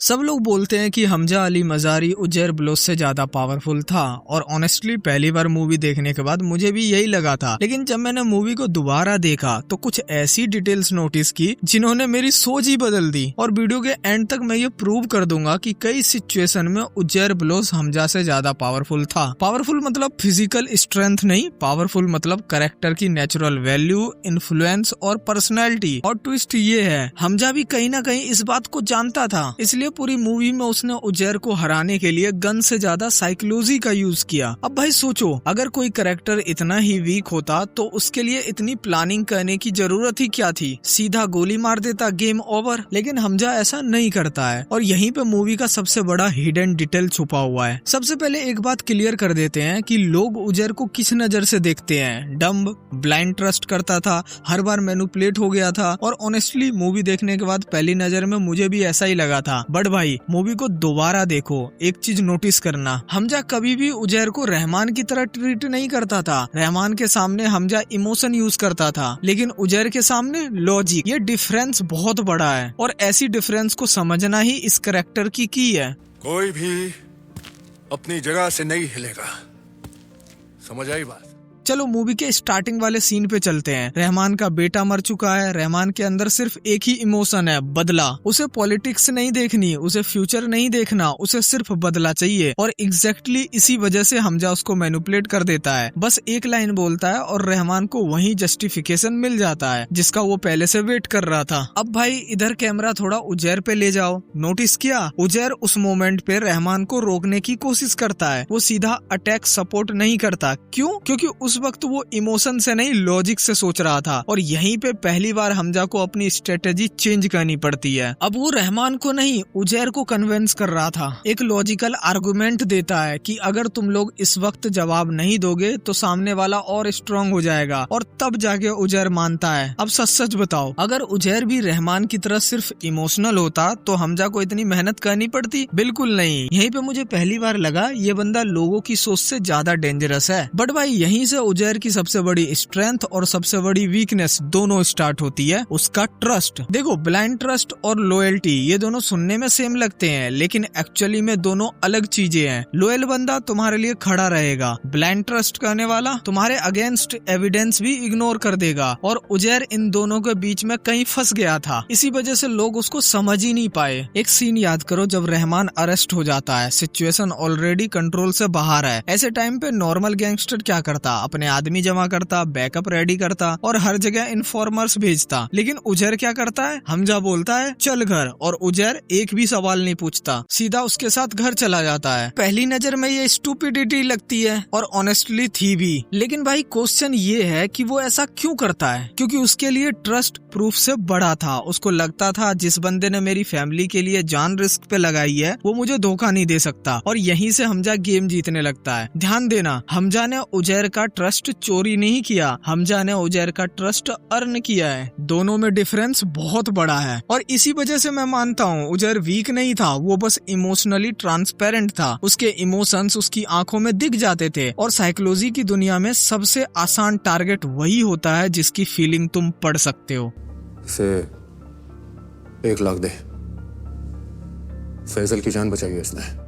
सब लोग बोलते हैं कि हमजा अली मज़ारी उजैर ब्लोस से ज्यादा पावरफुल था और ऑनेस्टली पहली बार मूवी देखने के बाद मुझे भी यही लगा था। लेकिन जब मैंने मूवी को दोबारा देखा तो कुछ ऐसी डिटेल्स नोटिस की जिन्होंने मेरी सोच ही बदल दी। और वीडियो के एंड तक मैं ये प्रूव कर दूंगा कि कई सिचुएशन में उजैर ब्लोस हमजा से ज्यादा पावरफुल था। पावरफुल मतलब फिजिकल स्ट्रेंथ नहीं, पावरफुल मतलब कैरेक्टर की नेचुरल वैल्यू, इन्फ्लुएंस और पर्सनैलिटी। और ट्विस्ट ये है, हमजा भी कहीं ना कहीं इस बात को जानता था, इसलिए पूरी मूवी में उसने उजैर को हराने के लिए गन से ज्यादा साइकोलॉजी का यूज किया। अब भाई सोचो, अगर कोई कैरेक्टर इतना ही वीक होता तो उसके लिए इतनी प्लानिंग करने की जरूरत ही क्या थी, सीधा गोली मार देता, गेम ओवर। लेकिन हमजा ऐसा नहीं करता है और यहीं पे मूवी का सबसे बड़ा हिडन डिटेल छुपा हुआ है। सबसे पहले एक बात क्लियर कर देते हैं कि लोग उजैर को किस नजर से देखते हैं। डम्ब, ब्लाइंड ट्रस्ट करता था, हर बार मैनिपुलेट हो गया था। और ऑनेस्टली मूवी देखने के बाद पहली नजर में मुझे भी ऐसा ही लगा था। बट भाई मूवी को दोबारा देखो, एक चीज नोटिस करना, हमजा कभी भी उजैर को रहमान की तरह ट्रीट नहीं करता था। रहमान के सामने हमजा इमोशन यूज करता था, लेकिन उजैर के सामने लॉजिक। ये डिफरेंस बहुत बड़ा है और ऐसी डिफरेंस को समझना ही इस कैरेक्टर की है। कोई भी अपनी जगह से नहीं हिलेगा, समझ आई बात? चलो मूवी के स्टार्टिंग वाले सीन पे चलते हैं। रहमान का बेटा मर चुका है, रहमान के अंदर सिर्फ एक ही इमोशन है, बदला। उसे पॉलिटिक्स नहीं देखनी, उसे फ्यूचर नहीं देखना, उसे सिर्फ बदला चाहिए। और एग्जैक्टली इसी वजह से हमजा उसको मैनिपुलेट कर देता है। बस एक लाइन बोलता है और रहमान को वही जस्टिफिकेशन मिल जाता है जिसका वो पहले से वेट कर रहा था। अब भाई इधर कैमरा थोड़ा उजैर पे ले जाओ। नोटिस किया, उजैर उस मोमेंट पे रहमान को रोकने की कोशिश करता है, वो सीधा अटैक सपोर्ट नहीं करता। क्यों? क्योंकि उस वक्त वो इमोशन से नहीं, लॉजिक से सोच रहा था। और यहीं पे पहली बार हमजा को अपनी स्ट्रेटेजी चेंज करनी पड़ती है। अब वो रहमान को नहीं, उजैर को कन्विंस कर रहा था। एक लॉजिकल आर्गुमेंट देता है कि अगर तुम लोग इस वक्त जवाब नहीं दोगे तो सामने वाला और स्ट्रांग हो जाएगा। और तब जाके उजैर मानता है। अब सच सच बताओ, अगर उजैर भी रहमान की तरह सिर्फ इमोशनल होता तो हमजा को इतनी मेहनत करनी पड़ती? बिल्कुल नहीं। यहीं पे मुझे पहली बार लगा ये बंदा लोगों की सोच से ज्यादा डेंजरस है। बट भाई यहीं से उजैर की सबसे बड़ी स्ट्रेंथ और सबसे बड़ी वीकनेस दोनों स्टार्ट होती है, उसका ट्रस्ट। देखो, ब्लाइंड ट्रस्ट और लॉयल्टी ये दोनों सुनने में सेम लगते हैं, लेकिन एक्चुअली में दोनों अलग चीजें हैं। लॉयल बंदा तुम्हारे लिए खड़ा रहेगा, ब्लाइंड ट्रस्ट करने वाला तुम्हारे अगेंस्ट एविडेंस भी इग्नोर कर देगा। और उजैर इन दोनों के बीच में कहीं फंस गया था, इसी वजह से लोग उसको समझ ही नहीं पाए। एक सीन याद करो जब रहमान अरेस्ट हो जाता है, सिचुएशन ऑलरेडी कंट्रोल से बाहर है। ऐसे टाइम पे नॉर्मल गैंगस्टर क्या करता, अपने आदमी जमा करता, बैकअप रेडी करता और हर जगह इन्फॉर्मर्स भेजता। लेकिन उजैर क्या करता है, हमजा बोलता है चल घर, और उजैर एक भी सवाल नहीं पूछता, सीधा उसके साथ घर चला जाता है। पहली नजर में ये स्टूपिडिटी लगती है और ऑनेस्टली थी भी। लेकिन भाई क्वेश्चन ये है कि वो ऐसा क्यों करता है? क्योंकि उसके लिए ट्रस्ट प्रूफ से बड़ा था। उसको लगता था जिस बंदे ने मेरी फैमिली के लिए जान रिस्क पे लगाई है वो मुझे धोखा नहीं दे सकता। और यहीं से हमजा गेम जीतने लगता है। ध्यान देना, हमजा ने उजैर का ट्रस्ट चोरी नहीं किया, हमजा ने उजैर का ट्रस्ट अर्न किया है। दोनों में डिफरेंस बहुत बड़ा है और इसी वजह से मैं मानता हूँ उजैर वीक नहीं था, वो बस इमोशनली ट्रांसपेरेंट था। उसके इमोशंस उसकी आंखों में दिख जाते थे। और साइकोलॉजी की दुनिया में सबसे आसान टारगेट वही होता है जिसकी फीलिंग तुम पढ़ सकते हो। इसे 1 लाख दे, फैजल की जान बचाई है इसने।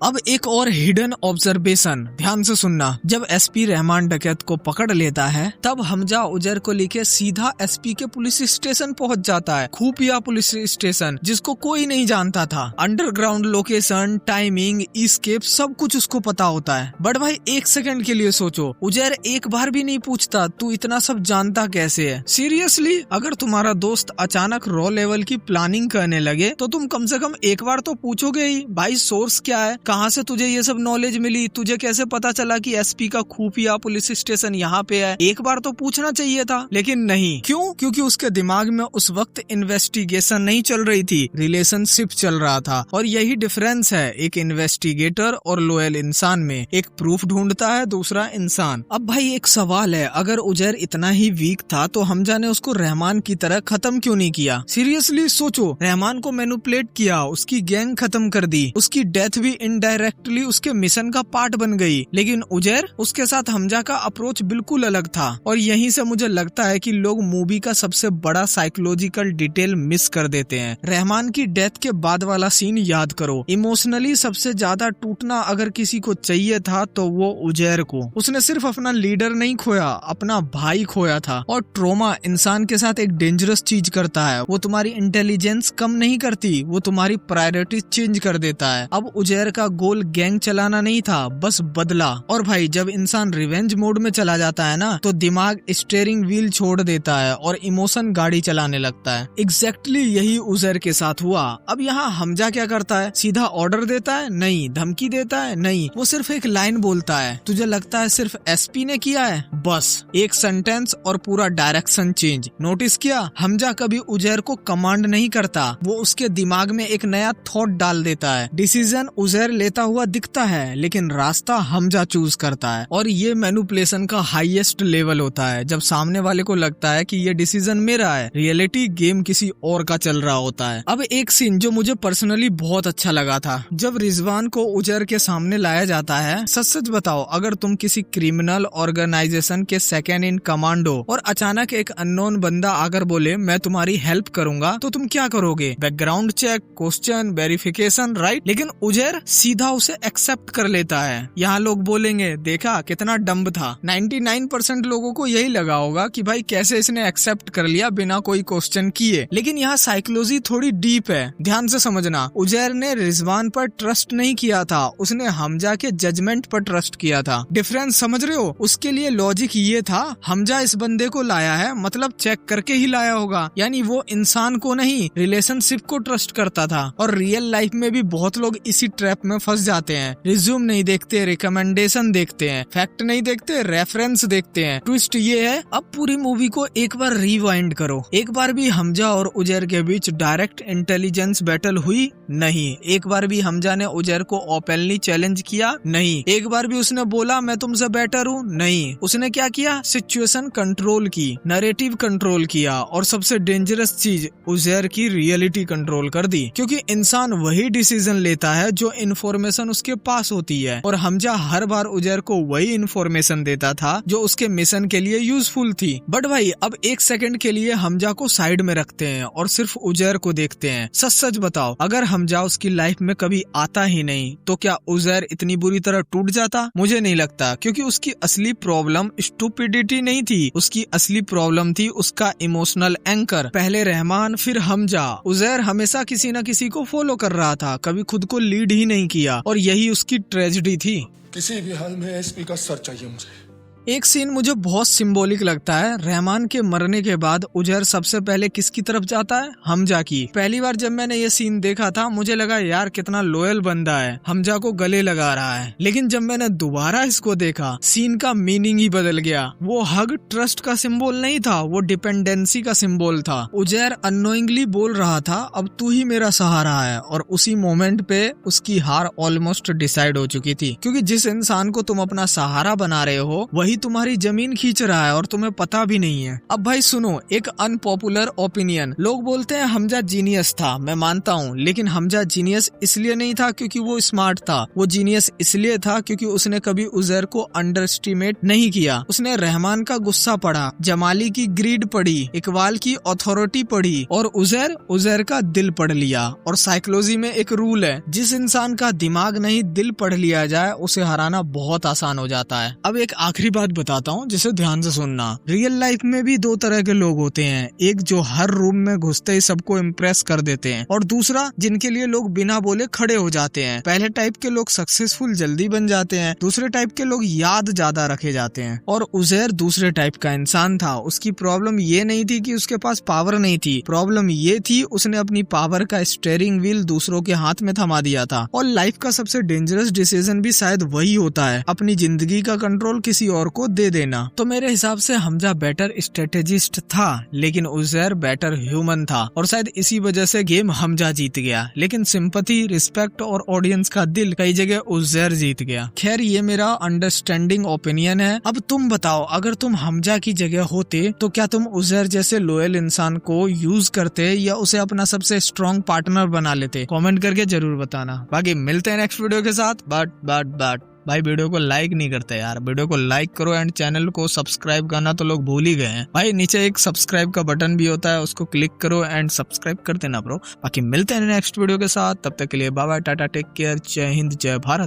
अब एक और हिडन ऑब्जर्वेशन, ध्यान से सुनना। जब एसपी रहमान डकैत को पकड़ लेता है तब हमजा उजैर को लेके सीधा एसपी के पुलिस स्टेशन पहुंच जाता है, खुफिया पुलिस स्टेशन जिसको कोई नहीं जानता था। अंडरग्राउंड लोकेशन, टाइमिंग, एस्केप सब कुछ उसको पता होता है। बट भाई एक सेकंड के लिए सोचो, उजैर एक बार भी नहीं पूछता तू इतना सब जानता कैसे है। सीरियसली, अगर तुम्हारा दोस्त अचानक रॉ लेवल की प्लानिंग करने लगे तो तुम कम से कम एक बार तो पूछोगे ही, भाई सोर्स क्या है, कहाँ से तुझे ये सब नॉलेज मिली, तुझे कैसे पता चला कि एसपी का खुफिया पुलिस स्टेशन यहाँ पे है? एक बार तो पूछना चाहिए था। लेकिन नहीं, क्यों? क्योंकि उसके दिमाग में उस वक्त इन्वेस्टिगेशन नहीं चल रही थी, रिलेशनशिप चल रहा था। और यही डिफरेंस है एक इन्वेस्टिगेटर और लॉयल इंसान में। एक प्रूफ ढूंढता है, दूसरा इंसान। अब भाई एक सवाल है, अगर उजैर इतना ही वीक था तो हमजा ने उसको रहमान की तरह खत्म क्यों नहीं किया? सीरियसली सोचो, रहमान को मैनिपुलेट किया, उसकी गैंग खत्म कर दी, उसकी डेथ भी इनडायरेक्टली उसके मिशन का पार्ट बन गई। लेकिन उजैर, उसके साथ हमजा का अप्रोच बिल्कुल अलग था। और यहीं से मुझे लगता है कि लोग मूवी का सबसे बड़ा साइकोलॉजिकल डिटेल मिस कर देते हैं। रहमान की डेथ के बाद वाला सीन याद करो। इमोशनली सबसे ज्यादा टूटना अगर किसी को चाहिए था तो वो उजैर को। उसने सिर्फ अपना लीडर नहीं खोया, अपना भाई खोया था। और ट्रोमा इंसान के साथ एक डेंजरस चीज करता है, वो तुम्हारी इंटेलिजेंस कम नहीं करती, वो तुम्हारी प्रायोरिटी चेंज कर देता है। अब उजैर का गोल गैंग चलाना नहीं था, बस बदला। और भाई जब इंसान रिवेंज मोड में चला जाता है ना, तो दिमाग स्टीयरिंग व्हील छोड़ देता है और इमोशन गाड़ी चलाने लगता है। एग्जैक्टली यही उजैर के साथ हुआ। अब यहाँ हमजा क्या करता है? सीधा ऑर्डर देता है? नहीं। धमकी देता है? नहीं। वो सिर्फ एक लाइन बोलता है, तुझे लगता है सिर्फ एसपी ने किया है? बस एक सेंटेंस और पूरा डायरेक्शन चेंज। नोटिस किया? हमजा कभी उजैर को कमांड नहीं करता, वो उसके दिमाग में एक नया थॉट डाल देता है। डिसीजन उजैर लेता हुआ दिखता है, लेकिन रास्ता हमजा चूज करता है। और ये मैनिपुलेशन का हाईएस्ट लेवल होता है, जब सामने वाले को लगता है कि ये डिसीजन मेरा है, रियलिटी गेम किसी और का चल रहा होता है। अब एक सीन जो मुझे पर्सनली बहुत अच्छा लगा था, जब रिजवान को उजैर के सामने लाया जाता है। सच सच बताओ, अगर तुम किसी क्रिमिनल ऑर्गेनाइजेशन के सेकेंड इन कमांडो और अचानक एक अननोन बंदा आकर बोले मैं तुम्हारी हेल्प करूंगा, तो तुम क्या करोगे? Background check, question, verification, right? लेकिन उजैर सीधा उसे एक्सेप्ट कर लेता है। यहाँ लोग बोलेंगे देखा कितना डम्ब था। 99% लोगों को यही लगा होगा कि भाई कैसे इसने एक्सेप्ट कर लिया बिना कोई क्वेश्चन किए। लेकिन यहाँ साइकोलॉजी थोड़ी डीप है, ध्यान से समझना। उजैर ने रिजवान पर ट्रस्ट नहीं किया था, उसने हमजा के जजमेंट पर ट्रस्ट किया था। डिफरेंस समझ रहे हो? उसके लिए लॉजिक ये था, हमजा इस बंदे को लाया है मतलब चेक करके ही लाया होगा। यानी वो इंसान को नहीं, रिलेशनशिप को ट्रस्ट करता था। और रियल लाइफ में भी बहुत लोग इसी ट्रैप में फंस जाते हैं। रिज्यूम नहीं देखते, रिकमेंडेशन देखते हैं, फैक्ट नहीं देखते, रेफरेंस देखते हैं। ट्विस्ट ये है, अब पूरी मूवी को एक बार रिवाइंड करो। एक बार भी हमजा और उजैर के बीच डायरेक्ट इंटेलिजेंस बैटल हुई? नहीं। एक बार भी हमजा ने उजैर को ओपनली चैलेंज किया? नहीं। एक बार भी उसने बोला मैं तुमसे बेटर हूँ? नहीं। उसने क्या किया? सिचुएशन कंट्रोल की, नैरेटिव कंट्रोल किया, और सबसे डेंजरस चीज, उजैर की रियलिटी कंट्रोल कर दी। क्योंकि इंसान वही डिसीजन लेता है जो इन्फॉर्मेशन उसके पास होती है, और हमजा हर बार उजैर को वही इन्फॉर्मेशन देता था जो उसके मिशन के लिए यूजफुल थी। बट भाई अब एक सेकंड के लिए हमजा को साइड में रखते हैं और सिर्फ उजैर को देखते हैं। सच सच बताओ, अगर हमजा उसकी लाइफ में कभी आता ही नहीं तो क्या उजैर इतनी बुरी तरह टूट जाता? मुझे नहीं लगता, क्योंकि उसकी असली प्रॉब्लम स्टूपिडिटी नहीं थी, उसकी असली प्रॉब्लम थी उसका इमोशनल एंकर। पहले रहमान, फिर हमजा। उजैर हमेशा किसी न किसी को फॉलो कर रहा था, कभी खुद को लीड ही नहीं किया, और यही उसकी ट्रेजेडी थी। किसी भी हाल में एसपी का सर चाहिए मुझे। एक सीन मुझे बहुत सिंबॉलिक लगता है। रहमान के मरने के बाद उजैर सबसे पहले किसकी तरफ जाता है? हमजा की। पहली बार जब मैंने ये सीन देखा था मुझे लगा यार कितना लॉयल बंदा है, हमजा को गले लगा रहा है। लेकिन जब मैंने दोबारा इसको देखा, सीन का मीनिंग ही बदल गया। वो हग ट्रस्ट का सिंबल नहीं था, वो डिपेंडेंसी का सिंबल था। उजैर अननोइंगली बोल रहा था अब तू ही मेरा सहारा है, और उसी मोमेंट पे उसकी हार ऑलमोस्ट डिसाइड हो चुकी थी। क्योंकि जिस इंसान को तुम अपना सहारा बना रहे हो वही तुम्हारी जमीन खींच रहा है और तुम्हें पता भी नहीं है। अब भाई सुनो, एक अनपॉपुलर ओपिनियन। लोग बोलते हैं हमजा जीनियस था, मैं मानता हूँ, लेकिन हमजा जीनियस इसलिए नहीं था क्योंकि वो स्मार्ट था, वो जीनियस इसलिए था क्योंकि उसने कभी उजैर को अंडर एस्टिमेट नहीं किया। उसने रहमान का गुस्सा पढ़ा, जमाली की ग्रीड पढ़ी, इकबाल की अथॉरिटी पढ़ी, और उजैर का दिल पढ़ लिया। और साइकोलॉजी में एक रूल है, जिस इंसान का दिमाग नहीं दिल पढ़ लिया जाए उसे हराना बहुत आसान हो जाता है। अब एक आखिरी बात बताता हूँ जिसे ध्यान से सुनना। रियल लाइफ में भी दो तरह के लोग होते हैं, एक जो हर रूम में घुसते ही सबको इम्प्रेस कर देते हैं, और दूसरा जिनके लिए लोग बिना बोले खड़े हो जाते हैं। पहले टाइप के लोग सक्सेसफुल जल्दी बन जाते हैं, दूसरे टाइप के लोग याद ज्यादा रखे जाते हैं। और उजैर दूसरे टाइप का इंसान था। उसकी प्रॉब्लम ये नहीं थी कि उसके पास पावर नहीं थी, प्रॉब्लम ये थी उसने अपनी पावर का स्टीयरिंग व्हील दूसरों के हाथ में थमा दिया था। और लाइफ का सबसे डेंजरस डिसीजन भी शायद वही होता है, अपनी जिंदगी का कंट्रोल किसी और को दे देना। तो मेरे हिसाब से हमजा बेटर स्ट्रेटेजिस्ट था, लेकिन उजैर बेटर ह्यूमन था और शायद इसी वजह से गेम हमजा जीत गया। लेकिन सिंपैथी, रिस्पेक्ट और ऑडियंस का दिल कई जगह उजैर जीत गया। खैर ये मेरा अंडरस्टैंडिंग ओपिनियन है। अब तुम बताओ, अगर तुम हमजा की जगह होते तो क्या तुम उजैर जैसे लॉयल इंसान को यूज करते या उसे अपना सबसे स्ट्रॉन्ग पार्टनर बना लेते? कमेंट करके जरूर बताना। बाकी मिलते हैं नेक्स्ट वीडियो के साथ। बट भाई वीडियो को लाइक नहीं करते यार, वीडियो को लाइक करो एंड चैनल को सब्सक्राइब करना तो लोग भूल ही गए हैं भाई। नीचे एक सब्सक्राइब का बटन भी होता है, उसको क्लिक करो एंड सब्सक्राइब कर देना ब्रो। बाकी मिलते हैं नेक्स्ट वीडियो के साथ, तब तक के लिए bye bye, ta-ta, take care, जय हिंद, जय भारत।